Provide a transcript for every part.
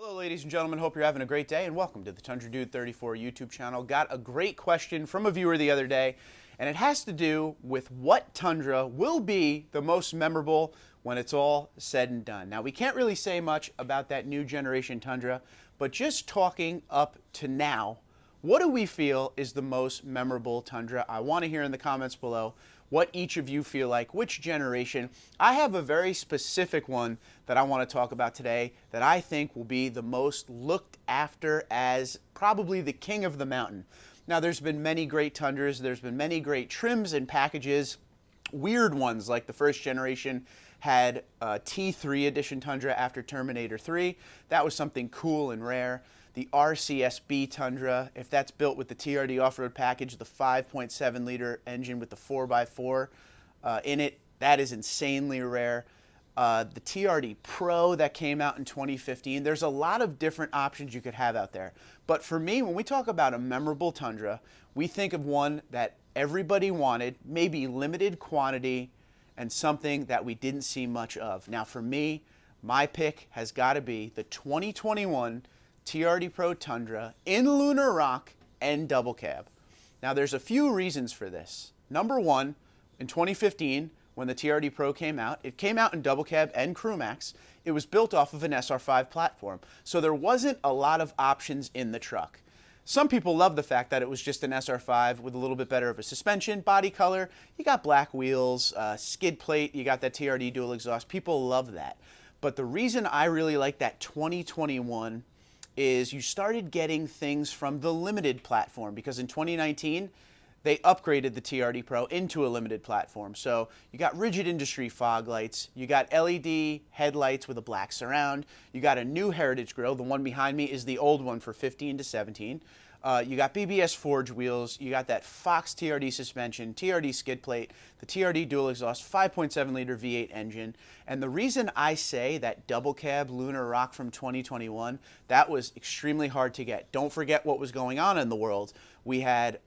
Hello ladies and gentlemen, hope you're having a great day and welcome to the Tundra Dude 34 YouTube channel. Got a great question from a viewer the other day and it has to do with what Tundra will be the most memorable when it's all said and done. Now we can't really say much about that new generation Tundra, but just talking up to now, what do we feel is the most memorable Tundra? I want to hear in the comments below what each of you feel like, which generation. I have a very specific one that I want to talk about today that I think will be the most looked after as probably the king of the mountain. Now there's been many great Tundras, there's been many great trims and packages, weird ones like the first generation had a T3 edition Tundra after Terminator 3. That was something cool and rare. The RCSB Tundra, if that's built with the TRD off-road package, the 5.7 liter engine with the 4x4 in it, that is insanely rare. The TRD Pro that came out in 2015, there's a lot of different options you could have out there. But for me, when we talk about a memorable Tundra, we think of one that everybody wanted, maybe limited quantity, and something that we didn't see much of. Now for me, my pick has got to be the 2021 TRD Pro Tundra in Lunar Rock and double cab. Now there's a few reasons for this. Number one, in 2015, when the TRD Pro came out, it came out in double cab and crew max. It was built off of an SR5 platform, so there wasn't a lot of options in the truck. Some people love the fact that it was just an SR5 with a little bit better of a suspension, body color. You got black wheels, skid plate, you got that TRD dual exhaust. People love that. But the reason I really like that 2021 is you started getting things from the limited platform, because in 2019 they upgraded the TRD Pro into a limited platform. So you got rigid industry fog lights, you got LED headlights with a black surround, you got a new Heritage grille. The one behind me is the old one for 15 to 17. You got BBS Forge wheels, you got that Fox TRD suspension, TRD skid plate, the TRD dual exhaust, 5.7 liter V8 engine. And the reason I say that double cab Lunar Rock from 2021, that was extremely hard to get. Don't forget what was going on in the world. We had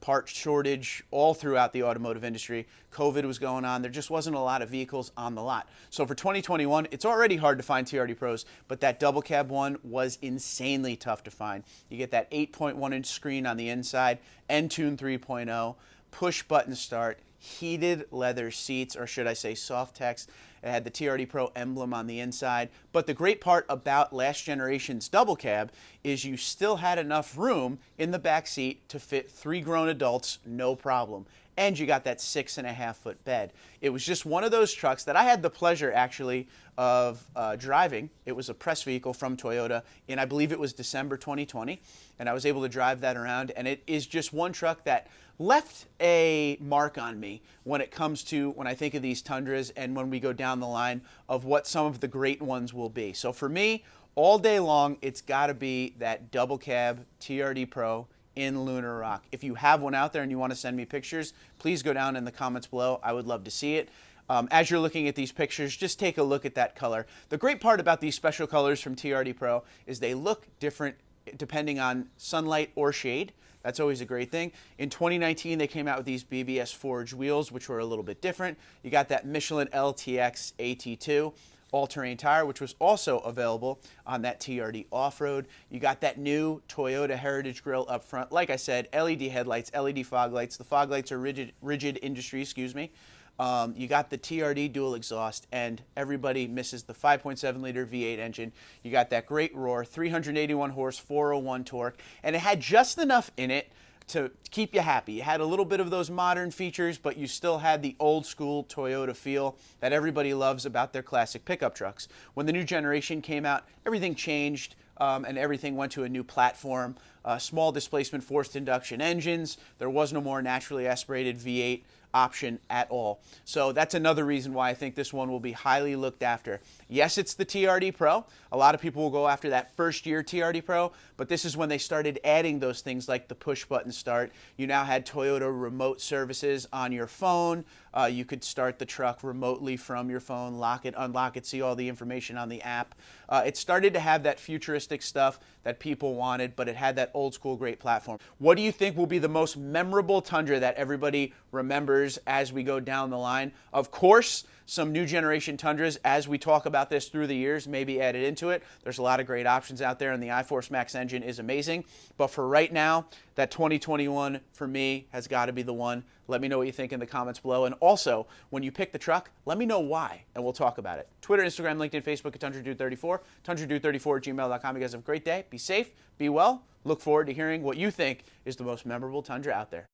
part shortage all throughout the automotive industry. COVID was going on. There just wasn't a lot of vehicles on the lot. So for 2021, it's already hard to find TRD Pros, but that double cab one was insanely tough to find. You get that 8.1-inch screen on the inside, Entune 3.0, push button start, heated leather seats, or should I say soft text. It had the TRD Pro emblem on the inside. But the great part about last generation's double cab is you still had enough room in the back seat to fit 3 grown adults, no problem. And you got that 6.5-foot bed. It was just one of those trucks that I had the pleasure actually of driving. It was a press vehicle from Toyota in, I believe it was December 2020. And I was able to drive that around. And it is just one truck that left a mark on me when it comes to when I think of these Tundras and when we go down the line of what some of the great ones will be. So for me, all day long, it's got to be that double cab TRD Pro in Lunar Rock. If you have one out there and you want to send me pictures, please go down in the comments below. I would love to see it. As you're looking at these pictures, just take a look at that color. The great part about these special colors from TRD Pro is they look different depending on sunlight or shade. That's always a great thing. In 2019, they came out with these BBS Forge wheels, which were a little bit different. You got that Michelin LTX AT2 all-terrain tire, which was also available on that TRD off-road. You got that new Toyota Heritage grille up front. Like I said, LED headlights, LED fog lights. The fog lights are rigid industry, excuse me. You got the TRD dual exhaust, and everybody misses the 5.7 liter V8 engine. You got that great roar, 381 horse, 401 torque, and it had just enough in it to keep you happy. You had a little bit of those modern features, but you still had the old school Toyota feel that everybody loves about their classic pickup trucks. When the new generation came out, everything changed and everything went to a new platform. Small displacement forced induction engines. There was no more naturally aspirated V8 option at all. So that's another reason why I think this one will be highly looked after. Yes, it's the TRD Pro. A lot of people will go after that first year TRD Pro, but this is when they started adding those things like the push button start. You now had Toyota remote services on your phone. You could start the truck remotely from your phone, lock it, unlock it, see all the information on the app. It started to have that futuristic stuff that people wanted, but it had that old school great platform. What do you think will be the most memorable Tundra that everybody remembers as we go down the line? Of course, some new generation Tundras as we talk about this through the years, maybe added into it. There's a lot of great options out there, and the iForce Max engine is amazing. But for right now, that 2021 for me has got to be the one. Let me know what you think in the comments below. And also, when you pick the truck, let me know why, and we'll talk about it. Twitter, Instagram, LinkedIn, Facebook at TundraDude34, TundraDude34@gmail.com. You guys have a great day. Be safe, be well. Look forward to hearing what you think is the most memorable Tundra out there.